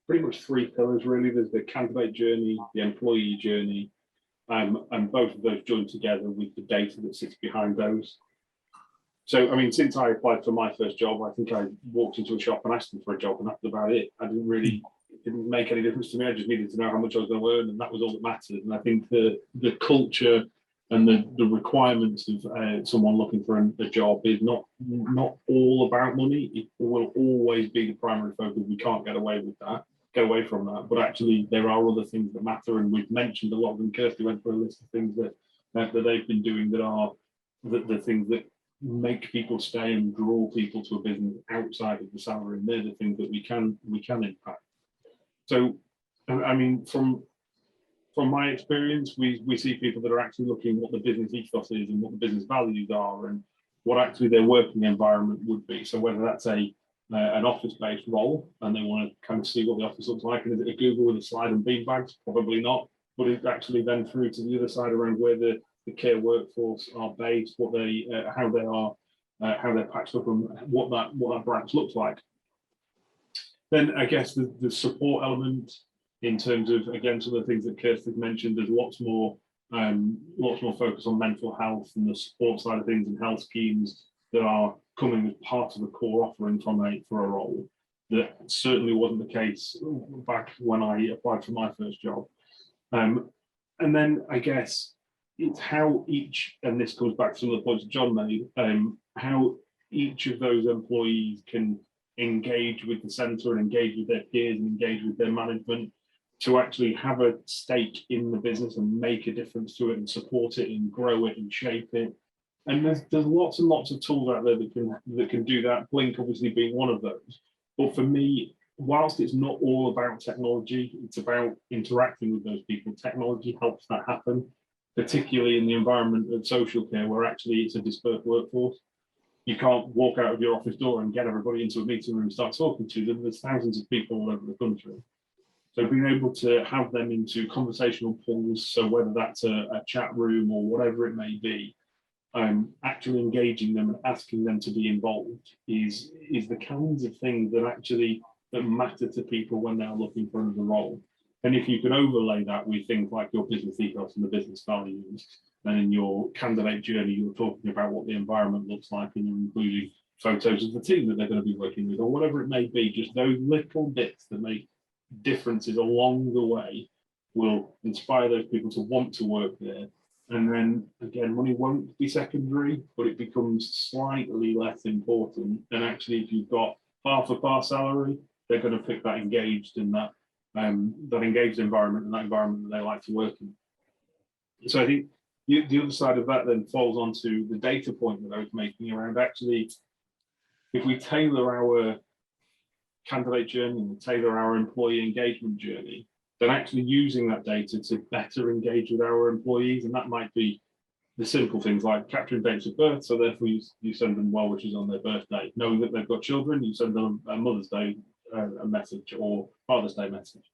pretty much three pillars, really. There's the candidate journey, the employee journey, and both of those joined together with the data that sits behind those. So, I mean, since I applied for my first job, I think I walked into a shop and asked them for a job, and that was about it. It didn't make any difference to me. I just needed to know how much I was going to earn, and that was all that mattered. And I think the culture and the requirements of someone looking for a job is not all about money. It will always be the primary focus. We can't get away from that. But actually, there are other things that matter, and we've mentioned a lot of them. Kirsty went through a list of things that they've been doing that are the things that make people stay and draw people to a business outside of the salary, and they're the things that we can impact. So, I mean, from my experience, we see people that are actually looking at what the business ethos is and what the business values are and what actually their working environment would be. So whether that's an office-based role and they want to kind of see what the office looks like, and is it a Google with a slide and beanbags? Probably not. But it's actually then through to the other side around where the care workforce are based, what they how they're patched up, and what that branch looks like. Then I guess the support element, in terms of, again, some of the things that Kirsty mentioned, there's lots more focus on mental health and the support side of things, and health schemes that are coming as part of the core offering for a role. That certainly wasn't the case back when I applied for my first job. And then I guess it's how each, and this goes back to some of the points that John made, how each of those employees can engage with the centre and engage with their peers and engage with their management to actually have a stake in the business and make a difference to it and support it and grow it and shape it. And there's lots and lots of tools out there that can do that, Blink obviously being one of those. But for me, whilst it's not all about technology, it's about interacting with those people. Technology helps that happen, particularly in the environment of social care, where actually it's a dispersed workforce. You can't walk out of your office door and get everybody into a meeting room and start talking to them. There's thousands of people all over the country. So being able to have them into conversational pools, so whether that's a chat room or whatever it may be, actually engaging them and asking them to be involved is the kinds of things that matter to people when they're looking for another role. And if you can overlay that with things like your business ethos and the business values, then in your candidate journey, you're talking about what the environment looks like, and you're including photos of the team that they're going to be working with, or whatever it may be, just those little bits that make differences along the way will inspire those people to want to work there. And then again, money won't be secondary, but it becomes slightly less important. And actually, if you've got half a par salary, they're going to pick that engaged in that engaged environment, and that environment that they like to work in. So I think the other side of that then falls onto the data point that I was making around, actually, if we tailor our candidate journey and tailor our employee engagement journey, then actually using that data to better engage with our employees. And that might be the simple things like capturing dates of birth, so therefore you send them well wishes on their birthday. Knowing that they've got children, you send them a Mother's Day a message or Father's Day message.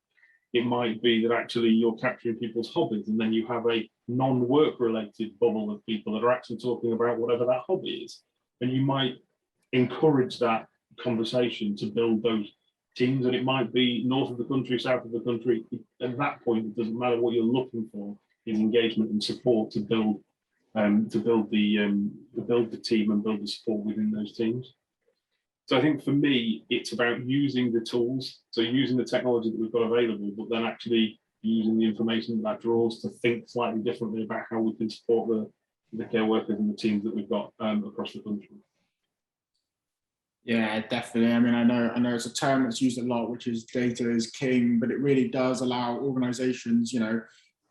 It might be that actually you're capturing people's hobbies, and then you have a non-work related bubble of people that are actually talking about whatever that hobby is. And you might encourage that conversation to build those teams, and it might be north of the country, south of the country. At that point, it doesn't matter what you're looking for, is engagement and support to build the team and build the support within those teams. So I think for me, it's about using the tools, so using the technology that we've got available, but then actually using the information that draws to think slightly differently about how we can support the care workers and the teams that we've got across the country.
Yeah, definitely. I mean, I know it's a term that's used a lot, which is data is king, but it really does allow organizations,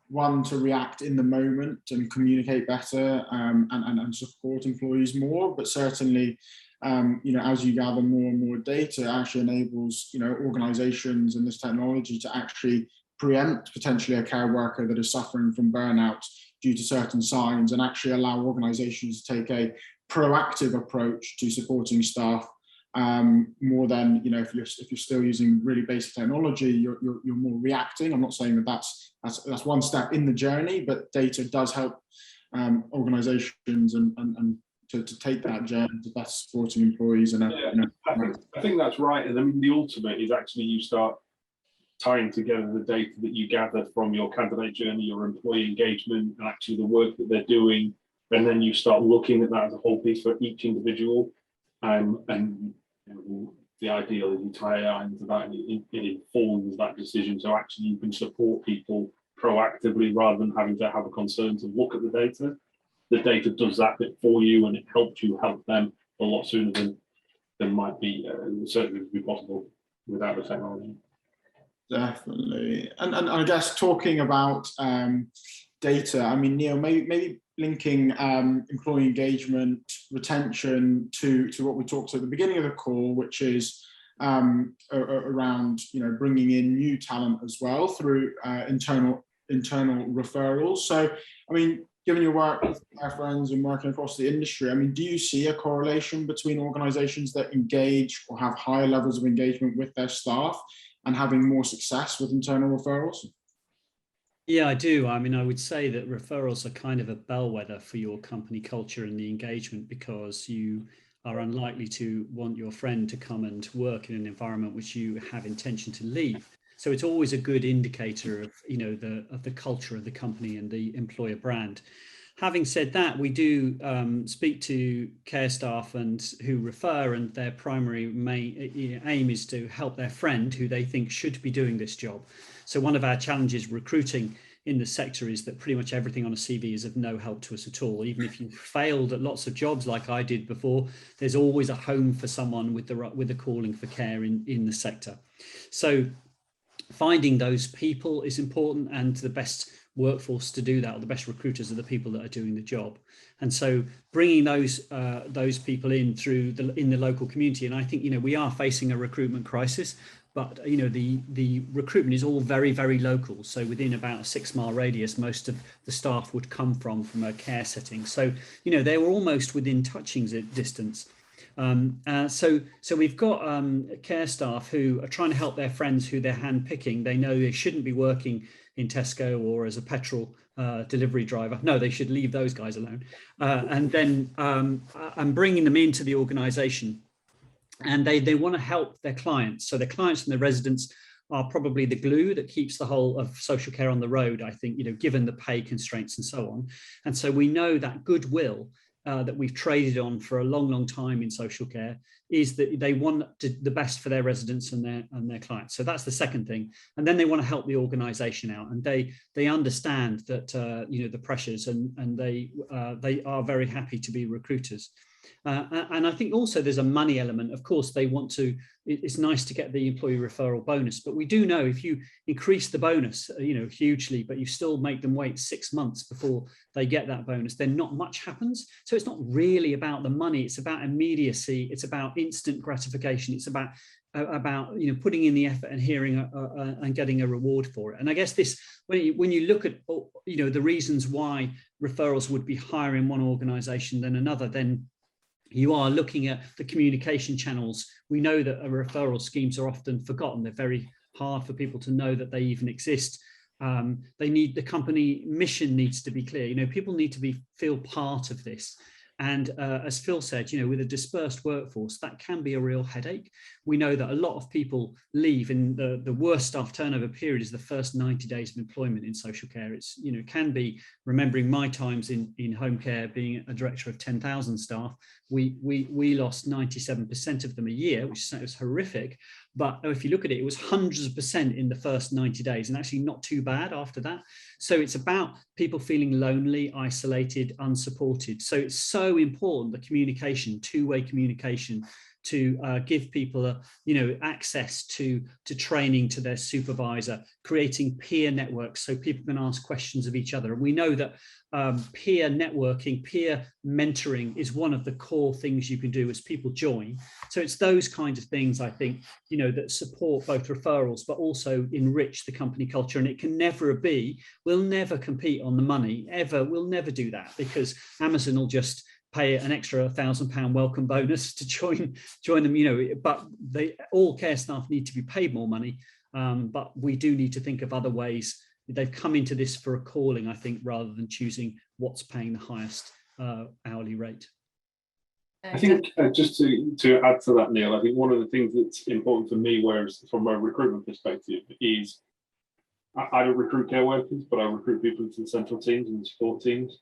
one, to react in the moment and communicate better, and support employees more, but certainly, as you gather more and more data, it actually enables, organizations and this technology to actually preempt potentially a care worker that is suffering from burnout due to certain signs, and actually allow organizations to take a proactive approach to supporting staff, more than, if you're still using really basic technology, you're more reacting. I'm not saying that that's one step in the journey, but data does help organizations and to take that journey to better supporting employees.
I think that's right. And I mean, the ultimate is actually you start tying together the data that you gather from your candidate journey, your employee engagement, and actually the work that they're doing, and then you start looking at that as a whole piece for each individual. And the ideal is you tie AI into that, and it informs that decision. So actually you can support people proactively rather than having to have a concern to look at the data. The data does that bit for you, and it helps you help them a lot sooner than might be certainly be possible without the technology.
Definitely. And I guess talking about data, I mean, Neil, maybe linking employee engagement, retention to what we talked at the beginning of the call, which is around bringing in new talent as well through internal referrals. So, I mean, given your work with our friends and working across the industry, I mean, do you see a correlation between organizations that engage or have higher levels of engagement with their staff and having more success with internal referrals?
Yeah, I do. I mean, I would say that referrals are kind of a bellwether for your company culture and the engagement, because you are unlikely to want your friend to come and work in an environment which you have intention to leave. So it's always a good indicator of, the culture of the company and the employer brand. Having said that, we do speak to care staff and who refer, and their primary aim is to help their friend who they think should be doing this job. So one of our challenges recruiting in the sector is that pretty much everything on a CV is of no help to us at all. Even if you failed at lots of jobs like I did before, there's always a home for someone with the calling for care in the sector. So finding those people is important, and the best workforce to do that, or the best recruiters, are the people that are doing the job. And so bringing those people in through in the local community, and I think we are facing a recruitment crisis, but the recruitment is all very, very local. So within about a 6-mile radius, most of the staff would come from a care setting. So they were almost within touching distance. So we've got care staff who are trying to help their friends who they're handpicking. They know they shouldn't be working in Tesco or as a petrol delivery driver. No, they should leave those guys alone. And then I'm bringing them into the organisation, and they want to help their clients. So their clients and their residents are probably the glue that keeps the whole of social care on the road, I think, given the pay constraints and so on. And so we know that goodwill that we've traded on for a long, long time in social care is that they want the best for their residents and their clients. So that's the second thing. And then they want to help the organisation out, and they understand that the pressures, and they are very happy to be recruiters. And I think also there's a money element. Of course, they want to. It's nice to get the employee referral bonus, but we do know if you increase the bonus, hugely, but you still make them wait 6 months before they get that bonus, then not much happens. So it's not really about the money. It's about immediacy. It's about instant gratification. It's about putting in the effort and hearing and getting a reward for it. And I guess this, when you look at the reasons why referrals would be higher in one organisation than another, then you are looking at the communication channels. We know that referral schemes are often forgotten. They're very hard for people to know that they even exist. The company mission needs to be clear. You know, people need to feel part of this. And as Phil said, you know, with a dispersed workforce, that can be a real headache. We know that a lot of people leave, and the worst staff turnover period is the first 90 days of employment in social care. It's, you know, can be, remembering my times in home care, being a director of 10,000 staff, we lost 97% of them a year, which was horrific. But if you look at it, it was hundreds of percent in the first 90 days, and actually not too bad after that. So it's about people feeling lonely, isolated, unsupported. So it's so important, the communication, two-way communication, to give people access to training, to their supervisor, creating peer networks so people can ask questions of each other. And we know that peer networking, peer mentoring is one of the core things you can do as people join. So it's those kinds of things, I think, you know, that support both referrals but also enrich the company culture. And it can never be, we'll never compete on the money ever. We'll never do that, because Amazon will just pay an extra £1,000 welcome bonus to join them, you know. But all care staff need to be paid more money, but we do need to think of other ways. They've come into this for a calling, I think, rather than choosing what's paying the highest hourly rate.
I think just to add to that, Neil, I think one of the things that's important for me, whereas from a recruitment perspective, is I don't recruit care workers, but I recruit people into the central teams and the support teams.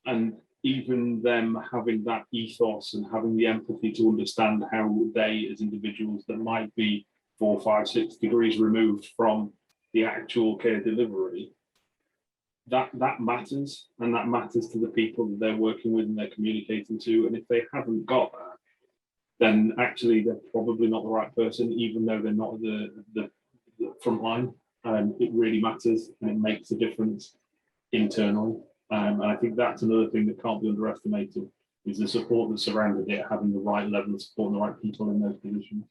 And even them having that ethos and having the empathy to understand how they, as individuals that might be 4, 5, 6 degrees removed from the actual care delivery, that matters, and that matters to the people that they're working with and they're communicating to. And if they haven't got that, then actually they're probably not the right person, even though they're not the front line. It really matters, and it makes a difference internally. And I think that's another thing that can't be underestimated, is the support that surrounded it, having the right level of support and the right people in those positions.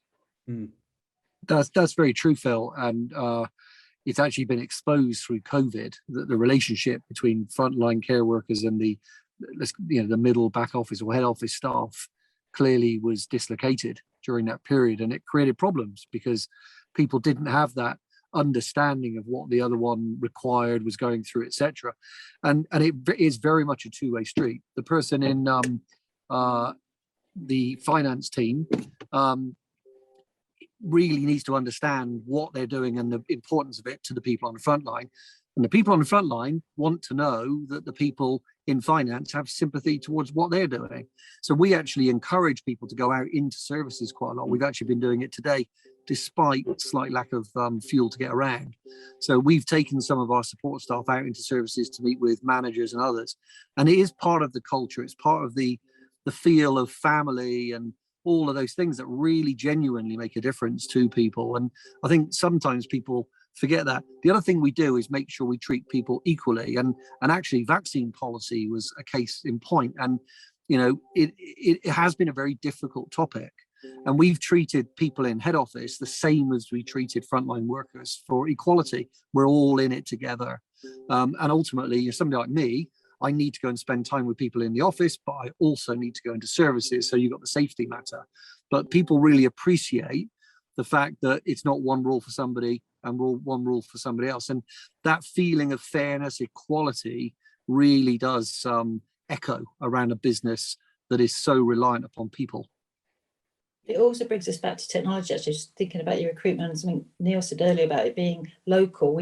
That's very true, Phil. And it's actually been exposed through COVID that the relationship between frontline care workers and the middle, back office or head office staff clearly was dislocated during that period, and it created problems because people didn't have that understanding of what the other one required, was going through, etc. And it is very much a two-way street. The person in the finance team really needs to understand what they're doing and the importance of it to the people on the front line. And the people on the front line want to know that the people in finance have sympathy towards what they're doing. So we actually encourage people to go out into services quite a lot. We've actually been doing it today, despite slight lack of fuel to get around. So we've taken some of our support staff out into services to meet with managers and others. And it is part of the culture. It's part of the feel of family and all of those things that really genuinely make a difference to people. And I think sometimes people forget that. The other thing we do is make sure we treat people equally. And actually vaccine policy was a case in point. And, you know, it has been a very difficult topic. And we've treated people in head office the same as we treated frontline workers for equality. We're all in it together. And ultimately, somebody like me, I need to go and spend time with people in the office, but I also need to go into services. So you've got the safety matter. But people really appreciate the fact that it's not one rule for somebody and one rule for somebody else. And that feeling of fairness, equality really does echo around a business that is so reliant upon people.
It also brings us back to technology, actually, just thinking about your recruitment and something Neil said earlier about it being local.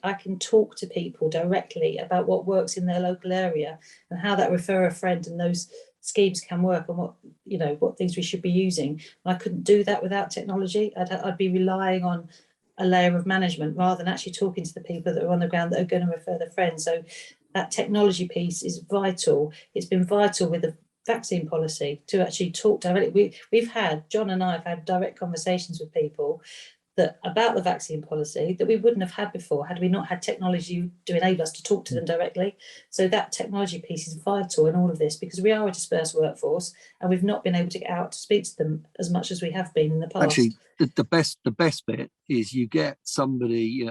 I can talk to people directly about what works in their local area and how that refer a friend and those schemes can work and what things we should be using. And I couldn't do that without technology. I'd be relying on a layer of management rather than actually talking to the people that are on the ground that are going to refer their friends. So that technology piece is vital. It's been vital with the vaccine policy to actually talk directly. John and I have had direct conversations with people about the vaccine policy that we wouldn't have had before had we not had technology to enable us to talk to them directly. So that technology piece is vital in all of this, because we are a dispersed workforce and we've not been able to get out to speak to them as much as we have been in the past.
Actually, the best bit is you get somebody,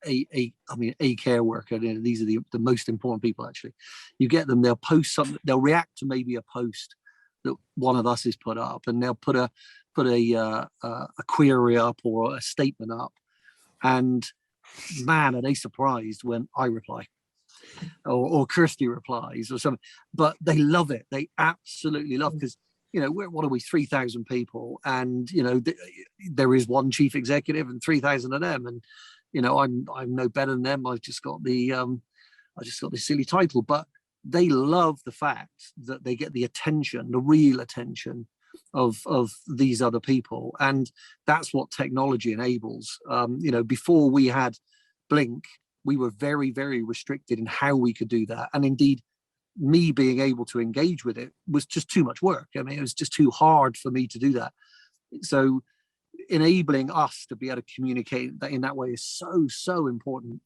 a care worker. These are the most important people. Actually, you get them. They'll post something. They'll react to maybe a post that one of us has put up, and they'll put a query up or a statement up. And man, are they surprised when I reply or Kirsty replies or something. But they love it. They absolutely love, because what are we, 3,000 people, and there is one chief executive and 3,000 of them, and I'm no better than them. I've just got the this silly title, but they love the fact that they get the attention, the real attention of these other people, and that's what technology enables. Before we had Blink, we were very, very restricted in how we could do that, and indeed me being able to engage with it was just too much work. I mean, it was just too hard for me to do that. So enabling us to be able to communicate that in that way is so important.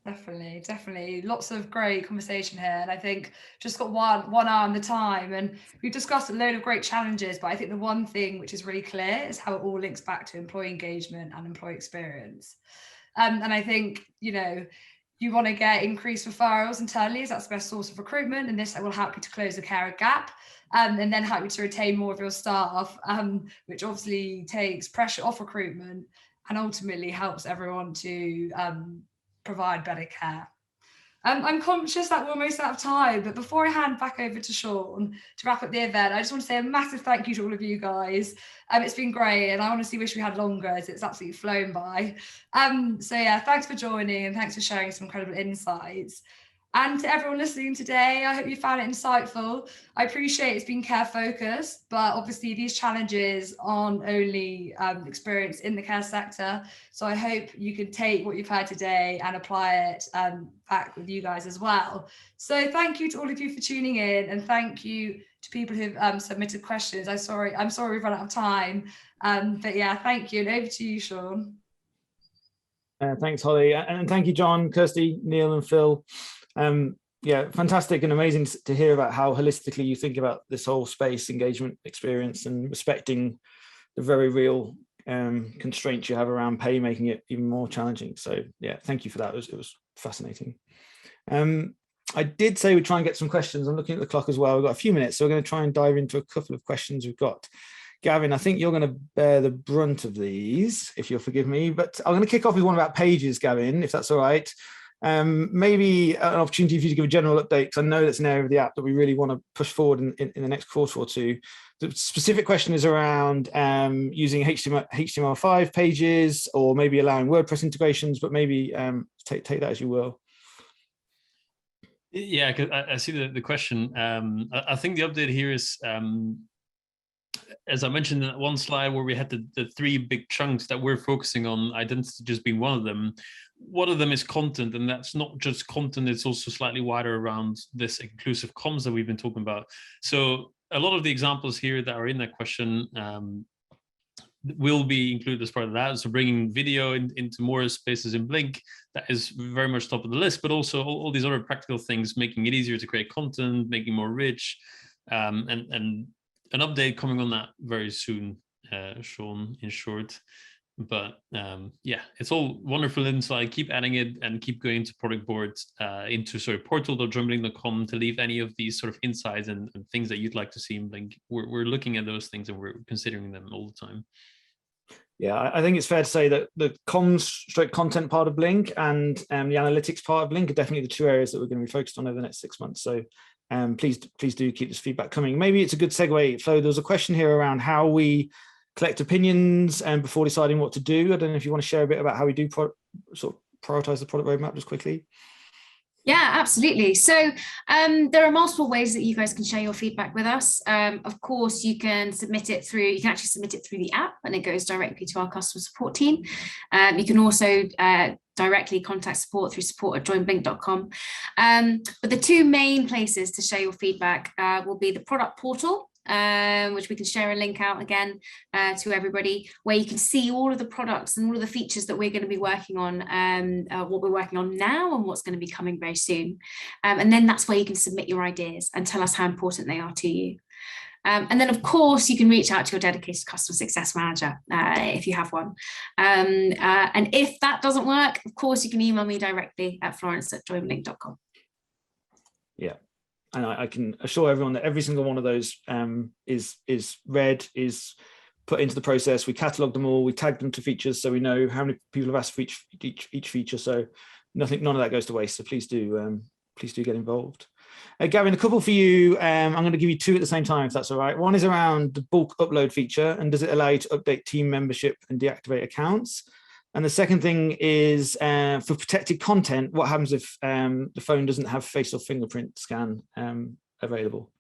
Definitely. Lots of great conversation here. And I think just got one arm at a time. And we've discussed a load of great challenges, but I think the one thing which is really clear is how it all links back to employee engagement and employee experience. And I think, you want to get increased referrals internally, as that's the best source of recruitment. And this will help you to close the carer gap, and then help you to retain more of your staff, which obviously takes pressure off recruitment and ultimately helps everyone to provide better care. I'm conscious that we're almost out of time, but before I hand back over to Sean to wrap up the event, I just want to say a massive thank you to all of you guys. It's been great, and I honestly wish we had longer, as it's absolutely flown by. So yeah, thanks for joining, and thanks for sharing some incredible insights. And to everyone listening today, I hope you found it insightful. I appreciate it's been care focused, but obviously these challenges aren't only experienced in the care sector. So I hope you can take what you've heard today and apply it back with you guys as well. So thank you to all of you for tuning in, and thank you to people who've submitted questions. I'm sorry we've run out of time, but yeah, thank you. And over to you, Sean.
Thanks, Holly, and thank you, John, Kirsty, Neil, and Phil. Yeah, fantastic and amazing to hear about how holistically you think about this whole space engagement experience, and respecting the very real constraints you have around pay, making it even more challenging. So yeah, thank you for that. It was fascinating. I did say we'd try and get some questions. I'm looking at the clock as well. We've got a few minutes, so we're going to try and dive into a couple of questions we've got. Gavin, I think you're going to bear the brunt of these, if you'll forgive me, but I'm going to kick off with one about pages, Gavin, if that's all right. Maybe an opportunity for you to give a general update, because I know that's an area of the app that we really want to push forward in the next quarter or two. The specific question is around using HTML5 pages, or maybe allowing WordPress integrations, but maybe take that as you will.
Yeah, because I see the question. I think the update here is, as I mentioned in that one slide where we had the three big chunks that we're focusing on, identity just being one of them. One of them is content, and that's not just content, it's also slightly wider around this inclusive comms that we've been talking about. So a lot of the examples here that are in that question will be included as part of that. So bringing video into more spaces in Blink, that is very much top of the list, but also all these other practical things, making it easier to create content, making more rich, and an update coming on that very soon, Sean, in short. But yeah, it's all wonderful insight. Keep adding it and keep going to product boards, into portal.drumblink.com to leave any of these sort of insights and things that you'd like to see in Blink. We're looking at those things and we're considering them all the time.
Yeah, I think it's fair to say that the comms/content part of Blink and the analytics part of Blink are definitely the two areas that we're going to be focused on over the next 6 months. So please do keep this feedback coming. Maybe it's a good segue. Flo, there was a question here around how we collect opinions and before deciding what to do. I don't know if you want to share a bit about how we do sort of prioritize the product roadmap just quickly.
Yeah, absolutely. So there are multiple ways that you guys can share your feedback with us. Of course, you can actually submit it through the app, and it goes directly to our customer support team. You can also directly contact support through support@joinblink.com. But the two main places to share your feedback will be the product portal, which we can share a link out again to everybody, where you can see all of the products and all of the features that we're going to be working on, what we're working on now and what's going to be coming very soon. And then that's where you can submit your ideas and tell us how important they are to you. And then, of course, you can reach out to your dedicated customer success manager if you have one. And if that doesn't work, of course, you can email me directly at florence@joinblink.com.
Yeah. And I can assure everyone that every single one of those is read, is put into the process. We catalog them all, we tag them to features, so we know how many people have asked for each feature. So none of that goes to waste. So please do get involved. Gavin, a couple for you. I'm going to give you two at the same time, if that's all right. One is around the bulk upload feature, and does it allow you to update team membership and deactivate accounts? And the second thing is for protected content, what happens if the phone doesn't have face or fingerprint scan available?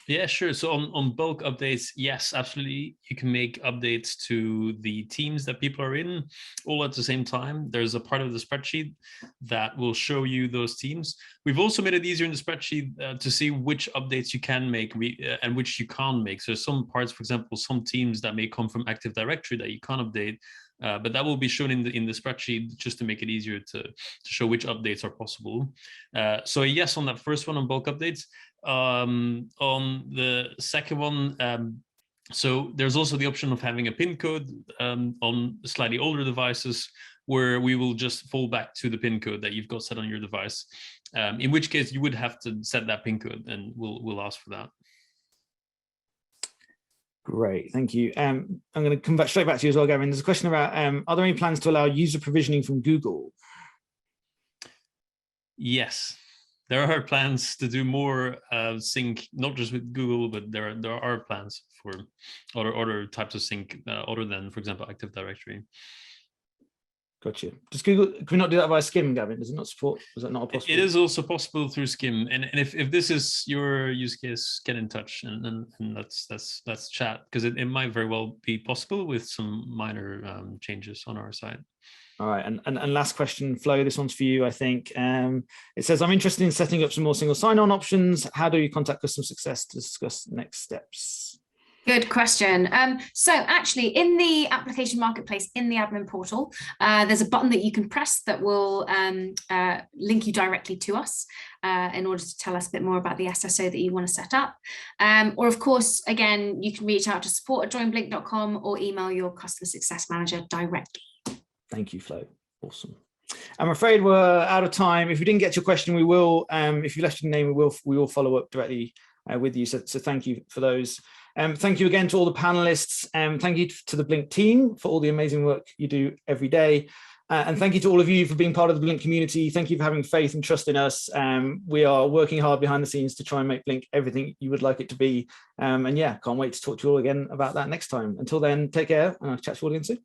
Yeah, sure. So on bulk updates, yes, absolutely. You can make updates to the teams that people are in all at the same time. There's a part of the spreadsheet that will show you those teams. We've also made it easier in the spreadsheet to see which updates you can make and which you can't make. So some parts, for example, some teams that may come from Active Directory that you can't update, but that will be shown in the spreadsheet just to make it easier to show which updates are possible. So yes, on that first one on bulk updates. On the second one, so there's also the option of having a PIN code on slightly older devices, where we will just fall back to the PIN code that you've got set on your device. In which case you would have to set that PIN code, and we'll ask for that.
Great, thank you. I'm going to come straight back to you as well, Gavin. There's a question about, are there any plans to allow user provisioning from Google?
Yes, there are plans to do more sync, not just with Google, but there are plans for other types of sync other than, for example, Active Directory.
Gotcha. Does Google, can we not do that via Skim, Gavin? Does it not support? Is that not a possible?
It is also possible through Skim, and if this is your use case, get in touch and let's chat, because it might very well be possible with some minor changes on our side.
All right, and last question, Flo, this one's for you, I think. It says, I'm interested in setting up some more single sign-on options. How do you contact customer success to discuss next steps?
Good question. So actually in the application marketplace, in the admin portal, there's a button that you can press that will link you directly to us in order to tell us a bit more about the SSO that you want to set up. Or of course, again, you can reach out to support@joinblink.com or email your customer success manager directly.
Thank you, Flo. Awesome. I'm afraid we're out of time. If we didn't get your question, we will, if you left your name, we will follow up directly with you. So thank you for those. Thank you again to all the panelists. Thank you to the Blink team for all the amazing work you do every day. And thank you to all of you for being part of the Blink community. Thank you for having faith and trust in us. We are working hard behind the scenes to try and make Blink everything you would like it to be. And yeah, can't wait to talk to you all again about that next time. Until then, take care, and I'll chat to you all again soon.